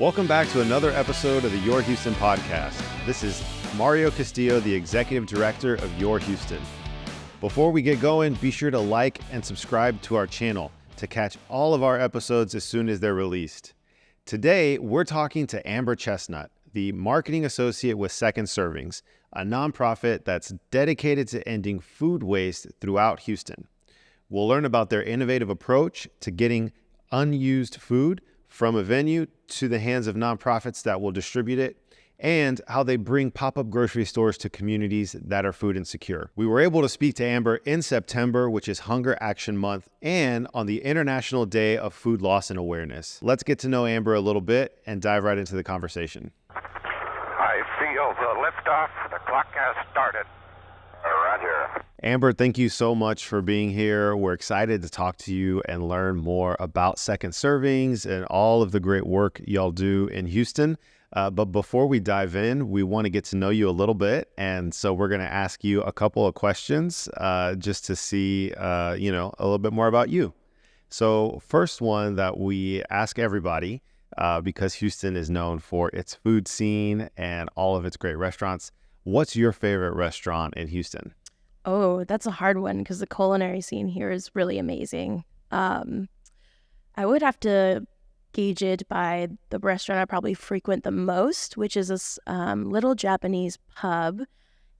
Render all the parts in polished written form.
Welcome back to another episode of the Your Houston podcast. This is Mario Castillo, the Executive Director of Your Houston. Before we get going, be sure to like and subscribe to our channel to catch all of our episodes as soon as they're released. Today, we're talking to Amber Chestnut, the Marketing Associate with Second Servings, a nonprofit that's dedicated to ending food waste throughout Houston. We'll learn about their innovative approach to getting unused food from a venue to the hands of nonprofits that will distribute it, and how they bring pop-up grocery stores to communities that are food insecure. We were able to speak to Amber in September, which is Hunger Action Month, and on the International Day of Food Loss and Awareness. Let's get to know Amber a little bit and dive right into the conversation. I feel the liftoff. The clock has started. Roger. Amber, thank you so much for being here. We're excited to talk to you and learn more about Second Servings and all of the great work y'all do in Houston. But before we dive in, we want to get to know you a little bit. And so we're going to ask you a couple of questions just to see, a little bit more about you. So first one that we ask everybody, because Houston is known for its food scene and all of its great restaurants. What's your favorite restaurant in Houston? Oh, that's a hard one because the culinary scene here is really amazing. I would have to gauge it by the restaurant I probably frequent the most, which is this little Japanese pub.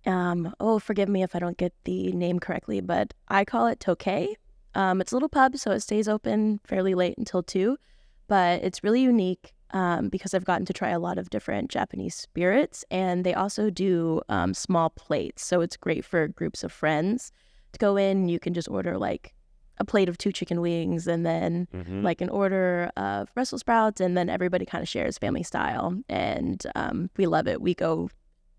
Forgive me if I don't get the name correctly, but I call it Tokei. It's a little pub, so it stays open fairly late until 2, but it's really unique because I've gotten to try a lot of different Japanese spirits, and they also do small plates, so it's great for groups of friends to go in. You can just order like a plate of 2 chicken wings and then like an order of Brussels sprouts, and then everybody kind of shares family style, and we love it. We go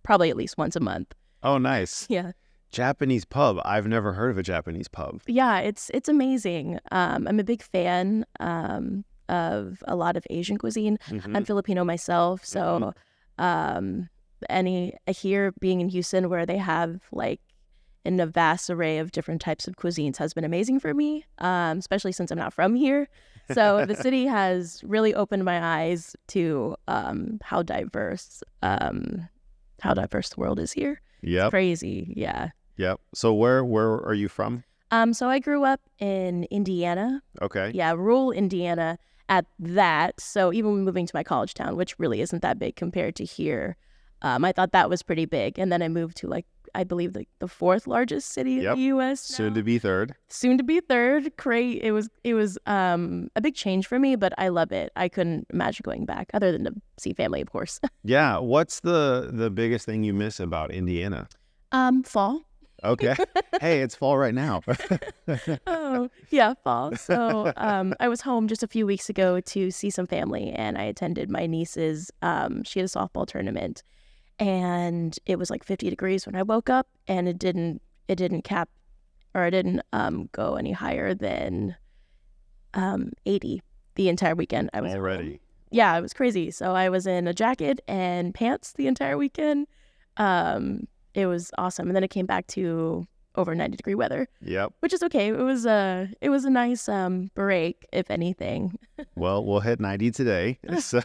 probably at least once a month. Oh, nice. Yeah. Japanese pub. I've never heard of a Japanese pub. Yeah, it's amazing. I'm a big fan of a lot of Asian cuisine. I'm Filipino myself, so here being in Houston where they have like in a vast array of different types of cuisines has been amazing for me, especially since I'm not from here. So the city has really opened my eyes to how diverse the world is here. Yep. It's crazy. Yeah. Yep. So where are you from? So I grew up in Indiana. Okay. Yeah, rural Indiana at that. So even moving to my college town, which really isn't that big compared to here, I thought that was pretty big. And then I moved to I believe the 4th largest city in the U.S. now. Soon to be 3rd. Soon to be 3rd. Great. It was a big change for me, but I love it. I couldn't imagine going back, other than to see family, of course. Yeah. What's the biggest thing you miss about Indiana? Fall. Okay. Hey, it's fall right now. Oh, yeah, fall. So I was home just a few weeks ago to see some family, and I attended my niece's, she had a softball tournament, and it was like 50 degrees when I woke up, and it didn't go any higher than 80 the entire weekend. I was already home. Yeah, it was crazy. So I was in a jacket and pants the entire weekend. It was awesome. And then it came back to over 90-degree weather. Yep. Which is okay. It was a nice break, if anything. Well, we'll hit 90 today. So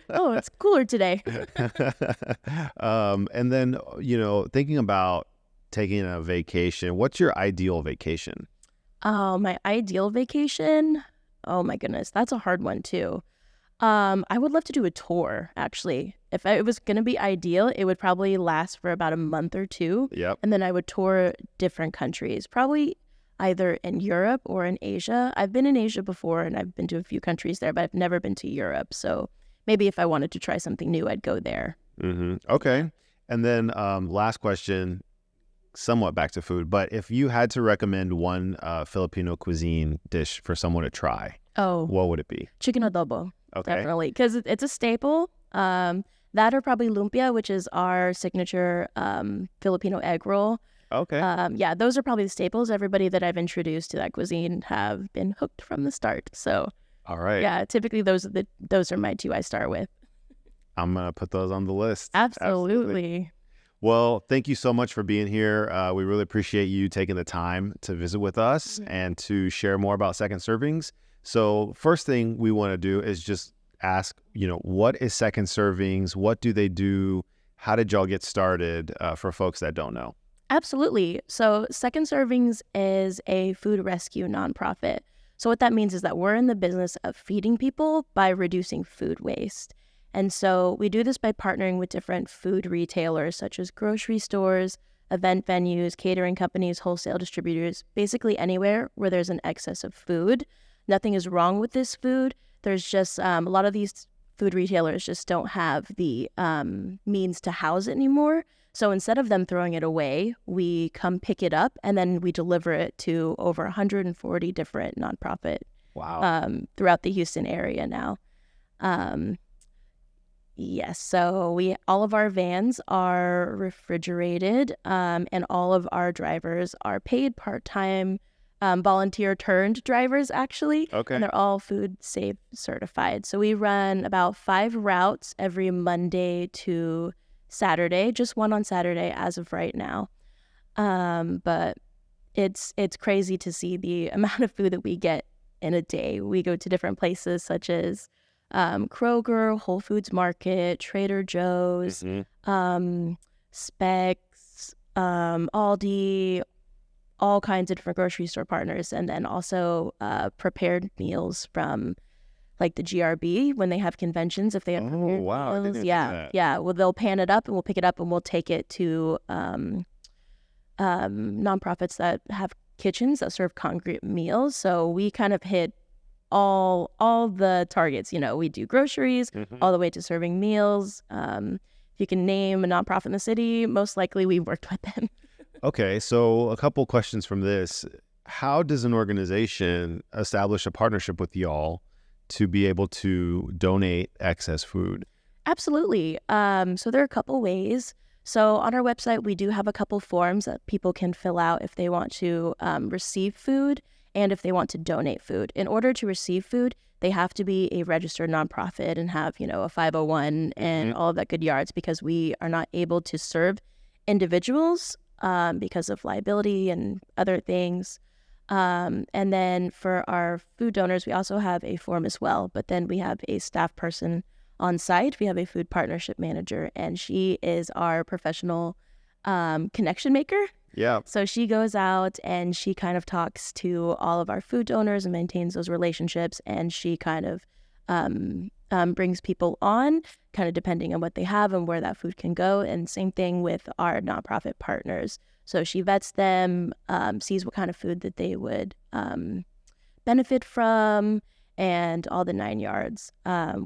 Oh, it's cooler today. And then, thinking about taking a vacation, what's your ideal vacation? My ideal vacation? Oh my goodness, that's a hard one too. I would love to do a tour, actually. If it was going to be ideal, it would probably last for about a month or 2. Yep. And then I would tour different countries, probably either in Europe or in Asia. I've been in Asia before, and I've been to a few countries there, but I've never been to Europe. So maybe if I wanted to try something new, I'd go there. Okay. And then last question, somewhat back to food, but if you had to recommend one Filipino cuisine dish for someone to try, what would it be? Chicken adobo. Okay. Definitely, because it's a staple. That or probably lumpia, which is our signature Filipino egg roll. Okay. Yeah, those are probably the staples. Everybody that I've introduced to that cuisine have been hooked from the start. So, all right. Yeah, typically those are my 2 I start with. I'm gonna put those on the list. Absolutely. Well, thank you so much for being here. We really appreciate you taking the time to visit with us and to share more about Second Servings. So first thing we want to do is just ask, what is Second Servings? What do they do? How did y'all get started for folks that don't know? Absolutely. So Second Servings is a food rescue nonprofit. So what that means is that we're in the business of feeding people by reducing food waste. And so we do this by partnering with different food retailers such as grocery stores, event venues, catering companies, wholesale distributors, basically anywhere where there's an excess of food. Nothing is wrong with this food. There's just a lot of these food retailers just don't have the means to house it anymore. So instead of them throwing it away, we come pick it up and then we deliver it to over 140 different nonprofit throughout the Houston area now. Yes, so all of our vans are refrigerated, and all of our drivers are paid part-time volunteer turned drivers, actually. Okay. And they're all food safe certified. So we run about 5 routes every Monday to Saturday, just one on Saturday as of right now. But it's crazy to see the amount of food that we get in a day. We go to different places such as Kroger, Whole Foods Market, Trader Joe's, Specs, Aldi, all kinds of different grocery store partners, and then also prepared meals from like the GRB when they have conventions. If they have prepared wow, I meals, didn't know that. yeah. Well, they'll pan it up and we'll pick it up and we'll take it to nonprofits that have kitchens that serve congregate meals. So we kind of hit all the targets. We do groceries all the way to serving meals. If you can name a nonprofit in the city, most likely we worked with them. Okay, so a couple questions from this. How does an organization establish a partnership with y'all to be able to donate excess food? Absolutely. So there are a couple ways. So on our website, we do have a couple forms that people can fill out if they want to receive food and if they want to donate food. In order to receive food, they have to be a registered nonprofit and have, a 501 and all of that good yards, because we are not able to serve individuals because of liability and other things. And then for our food donors, we also have a form as well, but then we have a staff person on site. We have a food partnership manager, and she is our professional connection maker. Yeah. So she goes out and she kind of talks to all of our food donors and maintains those relationships, and she kind of brings people on, kind of depending on what they have and where that food can go. And same thing with our nonprofit partners. So she vets them, sees what kind of food that they would benefit from, and all the 9 yards.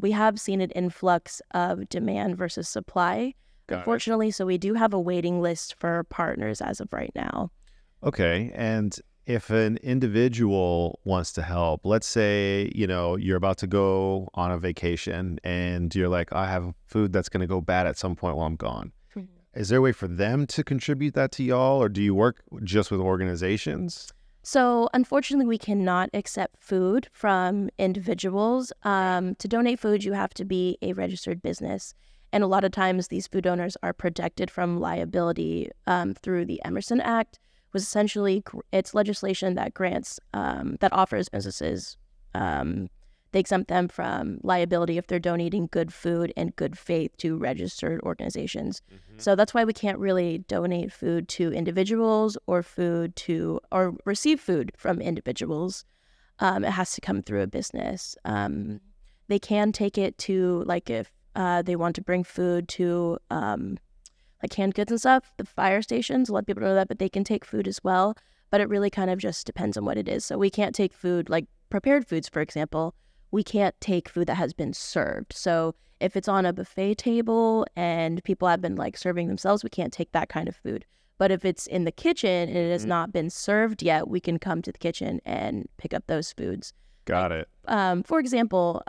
We have seen an influx of demand versus supply, unfortunately. So we do have a waiting list for partners as of right now. Okay. And if an individual wants to help, let's say, you're about to go on a vacation and you're like, I have food that's going to go bad at some point while I'm gone. Is there a way for them to contribute that to y'all, or do you work just with organizations? So unfortunately, we cannot accept food from individuals. To donate food, you have to be a registered business. And a lot of times these food donors are protected from liability through the Emerson Act, was essentially it's legislation that grants that offers businesses, they exempt them from liability if they're donating good food in good faith to registered organizations. So that's why we can't really donate food to individuals or receive food from individuals. It has to come through a business. They can take it to, like, if they want to bring food to like canned goods and stuff, the fire stations, a lot of people know that, but they can take food as well. But it really kind of just depends on what it is. So we can't take food, like prepared foods, for example. We can't take food that has been served. So if it's on a buffet table and people have been like serving themselves, we can't take that kind of food. But if it's in the kitchen and it has not been served yet, we can come to the kitchen and pick up those foods. Got it. For example,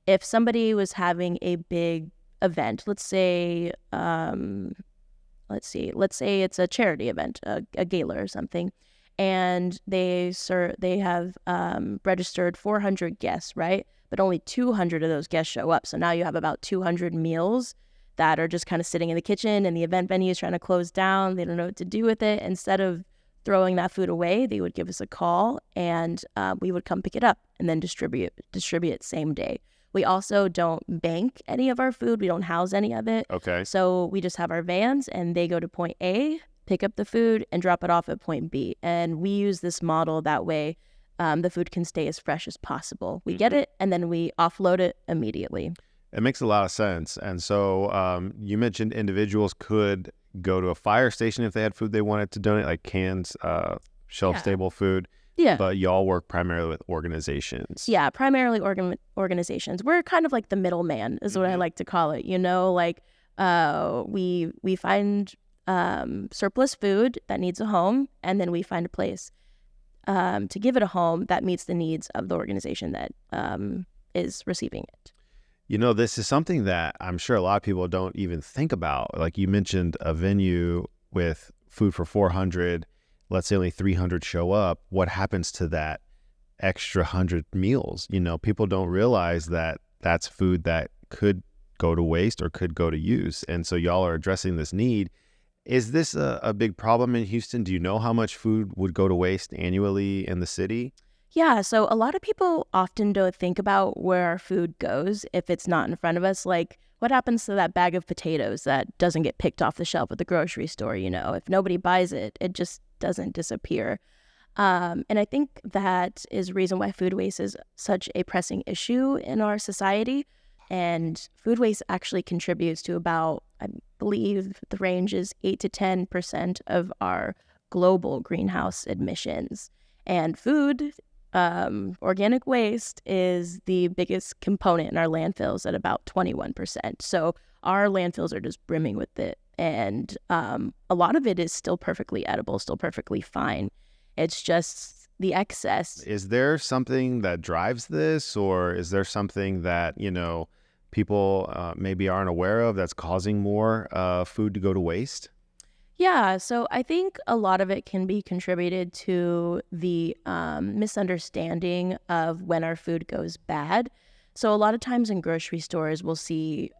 if somebody was having a big event, let's say it's a charity event, a gala or something, and they have registered 400 guests, right? But only 200 of those guests show up. So now you have about 200 meals that are just kind of sitting in the kitchen, and the event venue is trying to close down. They don't know what to do with it. Instead of throwing that food away, they would give us a call, and we would come pick it up and then distribute it same day. We also don't bank any of our food. We don't house any of it. Okay. So we just have our vans and they go to point A, pick up the food, and drop it off at point B. And we use this model that way the food can stay as fresh as possible. We get it and then we offload it immediately. It makes a lot of sense. And so you mentioned individuals could go to a fire station if they had food they wanted to donate, like cans, shelf-stable food. Yeah. But y'all work primarily with organizations. Yeah, primarily organizations. We're kind of like the middleman is what I like to call it. You know, like we find surplus food that needs a home, and then we find a place to give it a home that meets the needs of the organization that is receiving it. You know, this is something that I'm sure a lot of people don't even think about. Like you mentioned a venue with food for 400, let's say only 300 show up. What happens to that extra 100 meals? You know, people don't realize that that's food that could go to waste or could go to use. And so y'all are addressing this need. Is this a big problem in Houston? Do you know how much food would go to waste annually in the city? Yeah, so a lot of people often don't think about where our food goes if it's not in front of us. Like, what happens to that bag of potatoes that doesn't get picked off the shelf at the grocery store? You know, if nobody buys it, it just doesn't disappear. And I think that is the reason why food waste is such a pressing issue in our society. And food waste actually contributes to about, I believe the range is 8 to 10% of our global greenhouse emissions. And food, organic waste is the biggest component in our landfills at about 21%. So our landfills are just brimming with it. And a lot of it is still perfectly edible, still perfectly fine. It's just the excess. Is there something that drives this, or is there something that, you know, people maybe aren't aware of that's causing more food to go to waste? Yeah, so I think a lot of it can be contributed to the misunderstanding of when our food goes bad. So a lot of times in grocery stores, we'll see,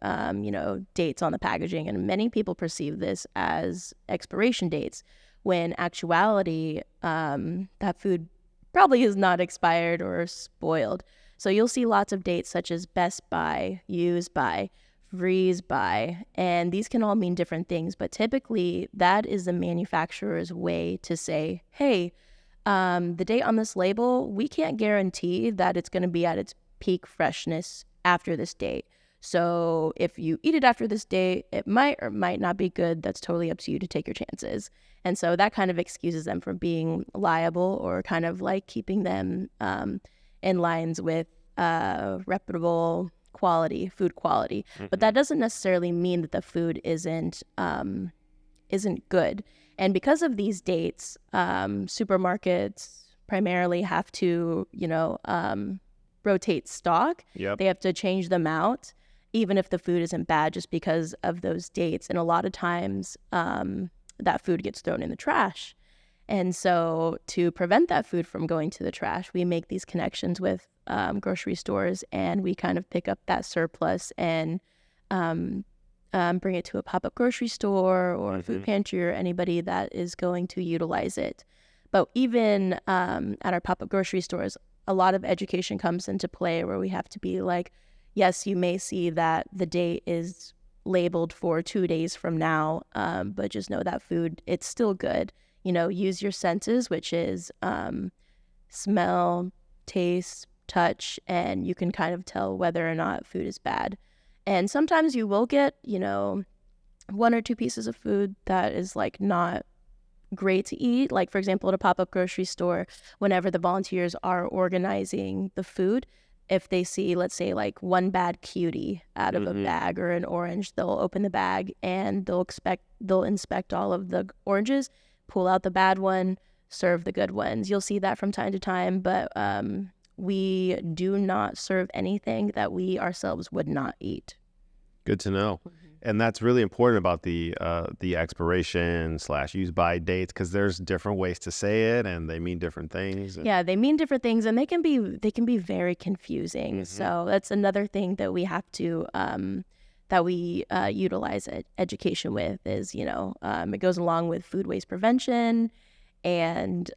dates on the packaging, and many people perceive this as expiration dates, when actuality, that food probably is not expired or spoiled. So you'll see lots of dates such as best by, use by, freeze by, and these can all mean different things, but typically that is the manufacturer's way to say, hey, the date on this label, we can't guarantee that it's going to be at its peak freshness after this date. So if you eat it after this date, it might or might not be good. That's totally up to you to take your chances. And so that kind of excuses them from being liable, or kind of like keeping them in lines with reputable quality, food quality. But that doesn't necessarily mean that the food isn't good. And because of these dates, supermarkets primarily have to, rotate stock. Yep. They have to change them out, even if the food isn't bad, just because of those dates. And a lot of times that food gets thrown in the trash. And so to prevent that food from going to the trash, we make these connections with grocery stores, and we kind of pick up that surplus and bring it to a pop-up grocery store or a food pantry, or anybody that is going to utilize it. But even at our pop-up grocery stores, a lot of education comes into play, where we have to be like, yes, you may see that the date is labeled for 2 days from now, but just know that food, it's still good. Use your senses, which is smell, taste, touch, and you can kind of tell whether or not food is bad. And sometimes you will get, 1 or 2 pieces of food that is like not great to eat. Like, for example, at a pop-up grocery store, whenever the volunteers are organizing the food, if they see, let's say, like 1 bad cutie out of a bag or an orange, they'll open the bag and they'll inspect all of the oranges, pull out the bad one, serve the good ones. You'll see that from time to time, but we do not serve anything that we ourselves would not eat. Good to know. And that's really important about the expiration / use by dates, because there's different ways to say it, and they mean different things. Yeah, they mean different things, and they can be very confusing. So that's another thing that we have to that we utilize education with is, it goes along with food waste prevention, and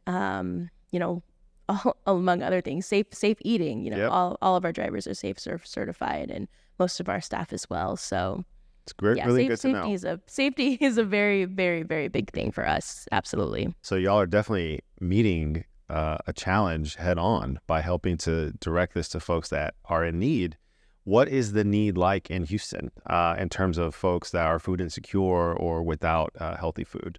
among other things, safe eating. Yep. All of our drivers are safe certified, and most of our staff as well. So It's great, yeah, really good to know. Safety is a very, very, very big thing for us. Absolutely. So y'all are definitely meeting a challenge head on by helping to direct this to folks that are in need. What is the need like in Houston in terms of folks that are food insecure or without healthy food?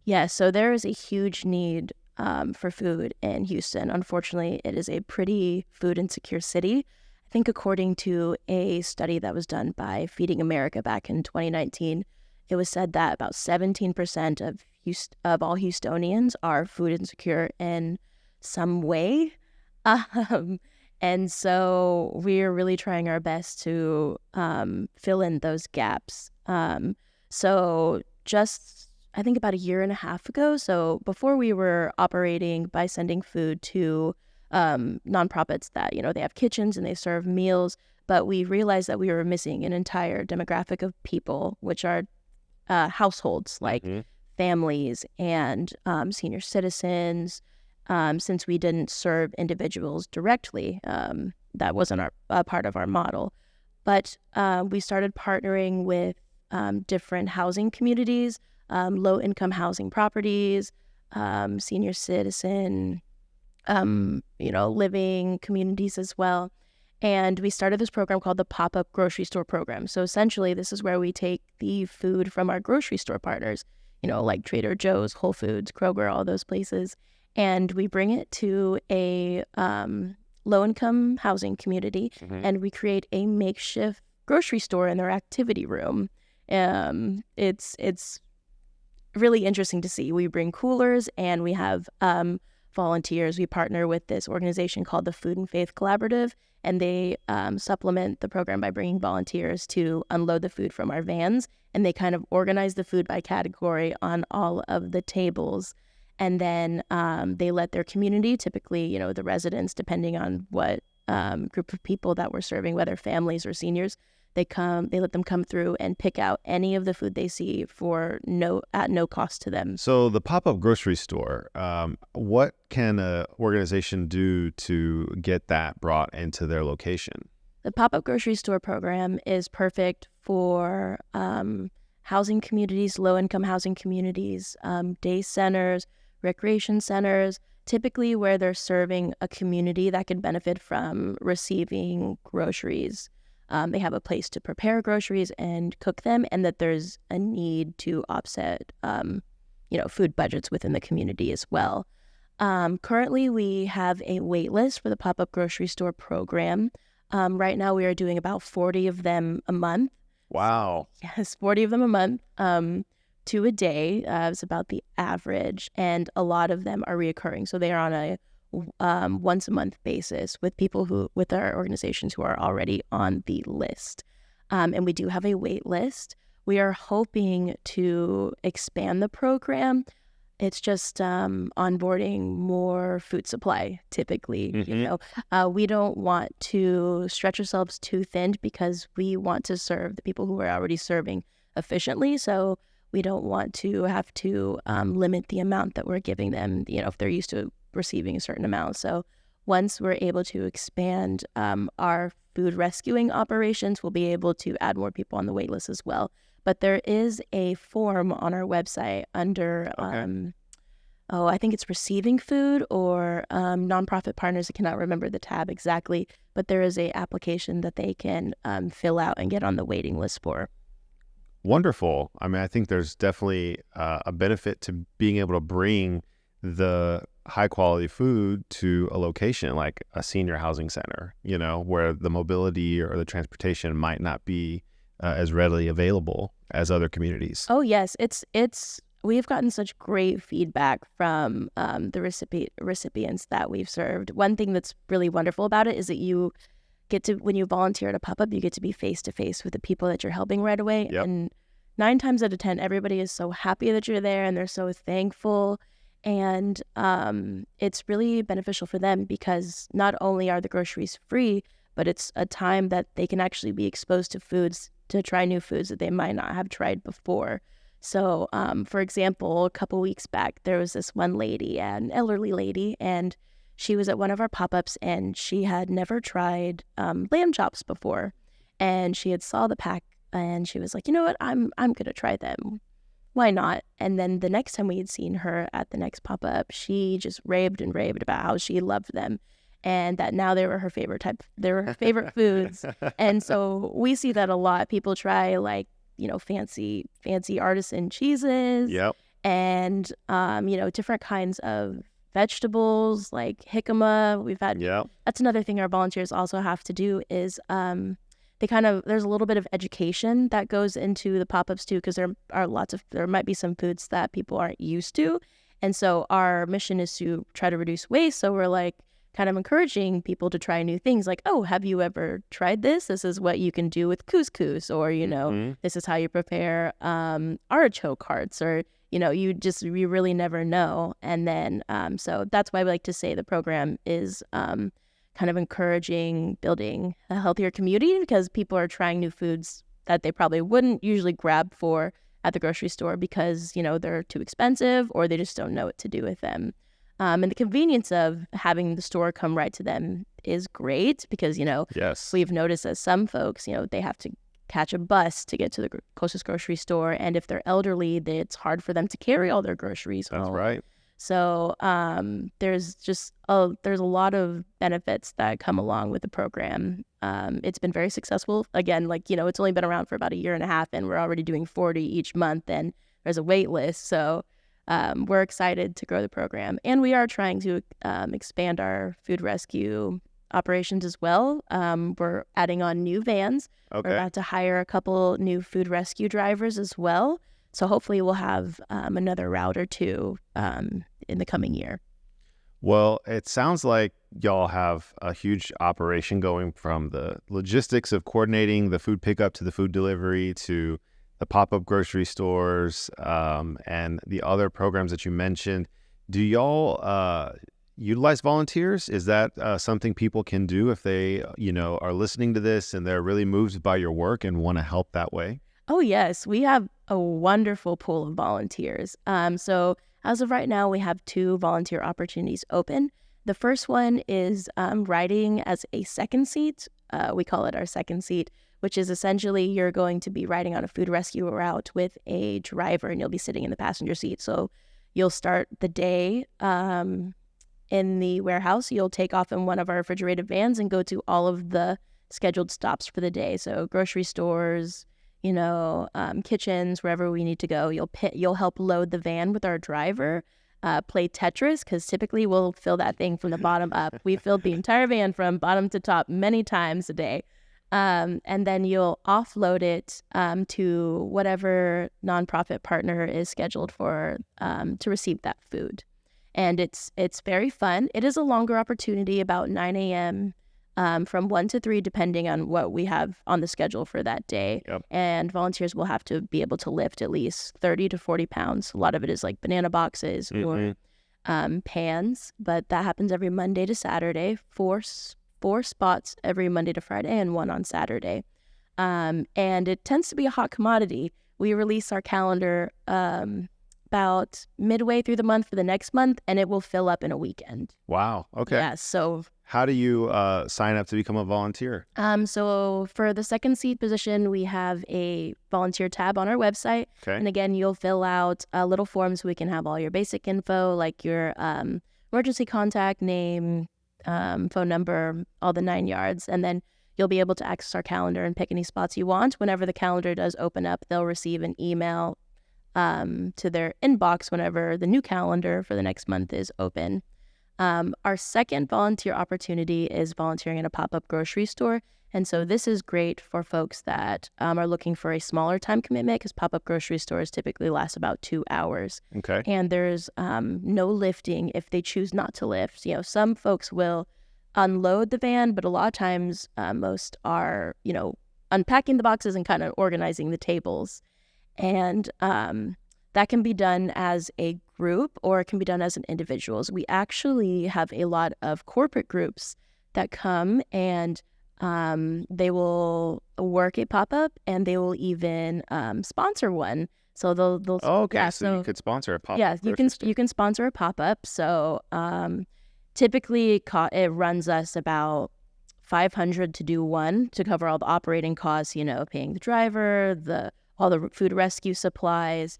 Yeah, so there is a huge need for food in Houston. Unfortunately, it is a pretty food insecure city. I think according to a study that was done by Feeding America back in 2019, it was said that about 17% of all Houstonians are food insecure in some way. And so we're really trying our best to fill in those gaps. So just, I think about a year and a half ago, so before we were operating by sending food to nonprofits that, they have kitchens and they serve meals, but we realized that we were missing an entire demographic of people, which are households like families and senior citizens. Since we didn't serve individuals directly, that wasn't a part of our model. But we started partnering with different housing communities, low-income housing properties, senior citizen living communities as well. And we started this program called the PopUp grocery store program. So essentially, this is where we take the food from our grocery store partners, like Trader Joe's, Whole Foods, Kroger, all those places, and we bring it to a low-income housing community, and we create a makeshift grocery store in their activity room. It's really interesting to see. We bring coolers, and we have volunteers. We partner with this organization called the Food and Faith Collaborative, and they supplement the program by bringing volunteers to unload the food from our vans, and they kind of organize the food by category on all of the tables. And then they let their community, typically, the residents, depending on what group of people that we're serving, whether families or seniors, they let them come through and pick out any of the food they see at no cost to them. So the pop-up grocery store, what can an organization do to get that brought into their location? The pop-up grocery store program is perfect for housing communities, low-income housing communities, day centers, recreation centers, typically where they're serving a community that could benefit from receiving groceries. They have a place to prepare groceries and cook them, and that there's a need to offset, food budgets within the community as well. Currently, we have a wait list for the pop-up grocery store program. Right now, we are doing about 40 of them a month. Wow. Yes, 40 of them a month, 2 a day is about the average, and a lot of them are reoccurring. So they are on a once a month basis with our organizations who are already on the list. And we do have a wait list. We are hoping to expand the program. It's just onboarding more food supply, typically. We don't want to stretch ourselves too thin because we want to serve the people who we're already serving efficiently. So we don't want to have to limit the amount that we're giving them, if they're used to receiving a certain amount. So once we're able to expand our food rescuing operations, we'll be able to add more people on the wait list as well. But there is a form on our website under, I think it's receiving food or nonprofit partners. I cannot remember the tab exactly, but there is a application that they can fill out and get on the waiting list for. Wonderful. I mean, I think there's definitely a benefit to being able to bring the high quality food to a location like a senior housing center, where the mobility or the transportation might not be as readily available as other communities. Oh, yes. We've gotten such great feedback from the recipients that we've served. One thing that's really wonderful about it is that when you volunteer at a pop-up, you get to be face-to-face with the people that you're helping right away. Yep. And 9 times out of 10, everybody is so happy that you're there and they're so thankful. And it's really beneficial for them because not only are the groceries free, but it's a time that they can actually be exposed to foods, to try new foods that they might not have tried before. So, for example, a couple weeks back, there was this one lady, an elderly lady, and she was at one of our pop-ups and she had never tried lamb chops before. And she had saw the pack and she was like, you know what, I'm going to try them. Why not? And then the next time we had seen her at the next pop-up, she just raved and raved about how she loved them and that now they were her favorite foods. And so we see that a lot. People try like, fancy artisan cheeses. Yep. And, different kinds of vegetables like jicama. That's another thing our volunteers also have to do is there's a little bit of education that goes into the pop-ups too, because there might be some foods that people aren't used to. And so our mission is to try to reduce waste. So we're like kind of encouraging people to try new things like, oh, have you ever tried this? This is what you can do with couscous, or, this is how you prepare artichoke hearts, or, you really never know. And then, so that's why we like to say the program is kind of encouraging building a healthier community, because people are trying new foods that they probably wouldn't usually grab for at the grocery store because, they're too expensive or they just don't know what to do with them. And the convenience of having the store come right to them is great because, yes, we've noticed that some folks, they have to catch a bus to get to the closest grocery store. And if they're elderly, it's hard for them to carry all their groceries home. That's right. So there's a lot of benefits that come along with the program. It's been very successful. Again, it's only been around for about 1.5 years, and we're already doing 40 each month, and there's a wait list. So we're excited to grow the program. And we are trying to expand our food rescue operations as well. We're adding on new vans. Okay. We're about to hire a couple new food rescue drivers as well. So hopefully we'll have another route or two in the coming year. Well, it sounds like y'all have a huge operation going from the logistics of coordinating the food pickup to the food delivery to the pop-up grocery stores and the other programs that you mentioned. Do y'all utilize volunteers? Is that something people can do if they, are listening to this and they're really moved by your work and want to help that way? Oh, yes. We have a wonderful pool of volunteers. So as of right now, we have 2 volunteer opportunities open. The first one is riding as a second seat. We call it our second seat, which is essentially you're going to be riding on a food rescue route with a driver and you'll be sitting in the passenger seat. So you'll start the day in the warehouse. You'll take off in one of our refrigerated vans and go to all of the scheduled stops for the day. So grocery stores, kitchens, wherever we need to go. You'll help load the van with our driver, play Tetris, because typically we'll fill that thing from the bottom up. We filled the entire van from bottom to top many times a day. And then you'll offload it to whatever nonprofit partner is scheduled for to receive that food. And it's very fun. It is a longer opportunity, about 9 a.m. From 1 to 3, depending on what we have on the schedule for that day. Yep. And volunteers will have to be able to lift at least 30 to 40 pounds. A lot of it is like banana boxes or pans, but that happens every Monday to Saturday, four spots every Monday to Friday and 1 on Saturday. And it tends to be a hot commodity. We release our calendar about midway through the month for the next month, and it will fill up in a weekend. Wow. Okay. Yeah, so how do you sign up to become a volunteer? So for the second seat position, we have a volunteer tab on our website. Okay. And again, you'll fill out a little form so we can have all your basic info, like your emergency contact name, phone number, all the 9 yards. And then you'll be able to access our calendar and pick any spots you want. Whenever the calendar does open up, they'll receive an email to their inbox whenever the new calendar for the next month is open. Our second volunteer opportunity is volunteering in a pop-up grocery store. And so this is great for folks that are looking for a smaller time commitment, because pop-up grocery stores typically last about 2 hours. Okay. And there's no lifting if they choose not to lift. Some folks will unload the van, but a lot of times most are, unpacking the boxes and kind of organizing the tables. And that can be done as a group or it can be done as an individuals. We actually have a lot of corporate groups that come and they will work a pop-up and they will even sponsor one. So they'll okay. yeah, so you could sponsor a pop-up. Yeah, you can sponsor a pop-up. So typically it runs us about $500 to do one, to cover all the operating costs, paying the driver, all the food rescue supplies,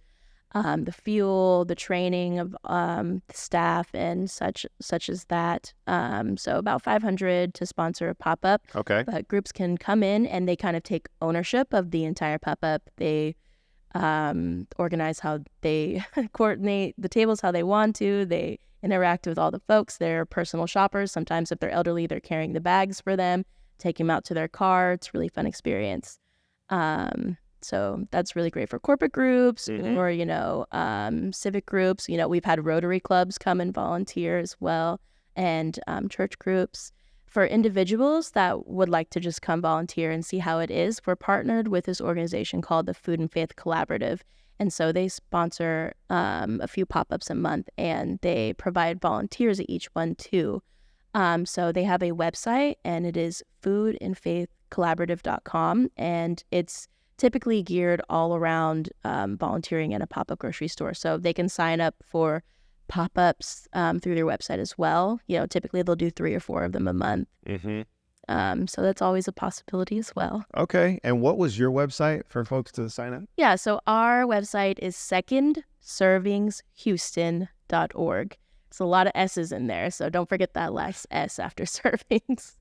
the fuel, the training of the staff, and such as that. So about $500 to sponsor a pop-up. Okay. But groups can come in and they kind of take ownership of the entire pop-up. They organize how they coordinate the tables how they want to. They interact with all the folks. They're personal shoppers. Sometimes if they're elderly, they're carrying the bags for them, take them out to their car. It's a really fun experience. So that's really great for corporate groups or, civic groups. We've had Rotary clubs come and volunteer as well, and church groups. For individuals that would like to just come volunteer and see how it is, we're partnered with this organization called the Food and Faith Collaborative. And so they sponsor a few pop-ups a month, and they provide volunteers at each one too. So they have a website, and it is foodandfaithcollaborative.com, and it's typically geared all around volunteering at a pop-up grocery store. So they can sign up for pop-ups through their website as well. Typically they'll do 3 or 4 of them a month. So that's always a possibility as well. Okay. And what was your website for folks to sign up? Yeah, so our website is secondservingshouston.org. There's a lot of S's in there, so don't forget that last S after servings.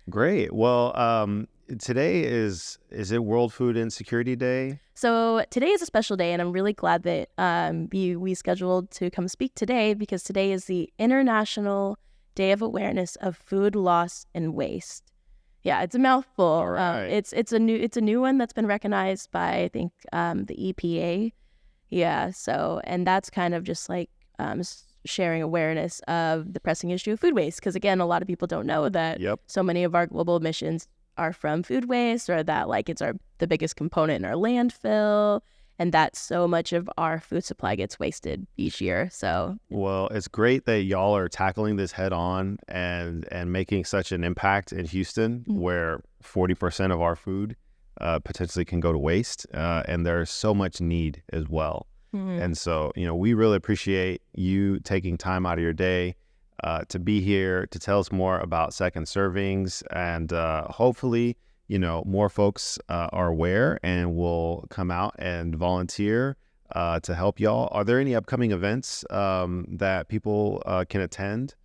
Great. Well, today is it World Food Insecurity Day? So today is a special day, and I'm really glad that we scheduled to come speak today, because today is the International Day of Awareness of Food Loss and Waste. Yeah, it's a mouthful. All right. It's a new one that's been recognized by, I think, the EPA. Yeah. So, and that's kind of just like sharing awareness of the pressing issue of food waste, because again, a lot of people don't know that so many of our global emissions are from food waste, or that it's the biggest component in our landfill, and that so much of our food supply gets wasted each year. So, well, it's great that y'all are tackling this head on and making such an impact in Houston, where 40% of our food potentially can go to waste, and there's so much need as well. And so, we really appreciate you taking time out of your day to be here to tell us more about second servings, and hopefully, more folks are aware and will come out and volunteer to help y'all. Are there any upcoming events that people can attend?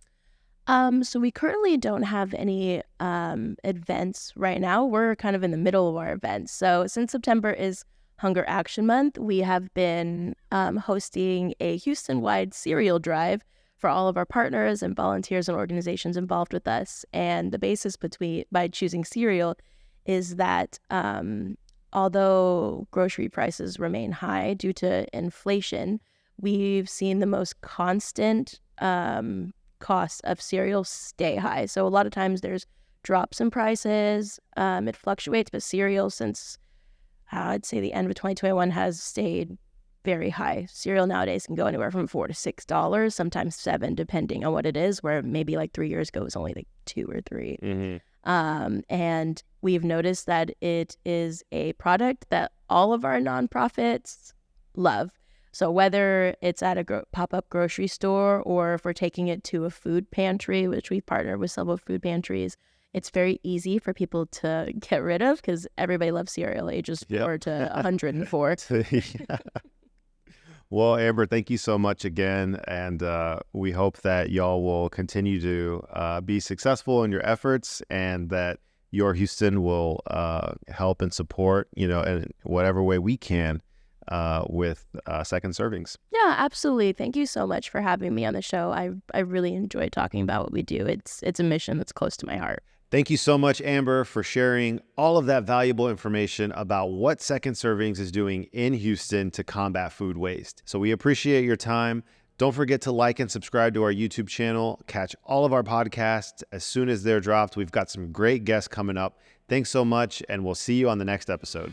So we currently don't have any events right now. We're kind of in the middle of our events. So since September is Hunger Action Month, we have been hosting a Houston-wide cereal drive for all of our partners and volunteers and organizations involved with us. And the basis by choosing cereal is that although grocery prices remain high due to inflation, we've seen the most constant cost of cereal stay high. So a lot of times there's drops in prices. It fluctuates, but cereal, since I'd say the end of 2021, has stayed very high. Cereal nowadays can go anywhere from $4 to $6, sometimes $7, depending on what it is, where maybe 3 years ago it was only $2 or $3. And we've noticed that it is a product that all of our nonprofits love. So whether it's at a pop-up grocery store, or if we're taking it to a food pantry, which we've partnered with several food pantries, it's very easy for people to get rid of, because everybody loves cereal, ages 4 to 104. Well, Amber, thank you so much again. And we hope that y'all will continue to be successful in your efforts, and that Your Houston will help and support, in whatever way we can with second servings. Yeah, absolutely. Thank you so much for having me on the show. I really enjoy talking about what we do. It's a mission that's close to my heart. Thank you so much, Amber, for sharing all of that valuable information about what Second Servings is doing in Houston to combat food waste. So we appreciate your time. Don't forget to like and subscribe to our YouTube channel. Catch all of our podcasts as soon as they're dropped. We've got some great guests coming up. Thanks so much, and we'll see you on the next episode.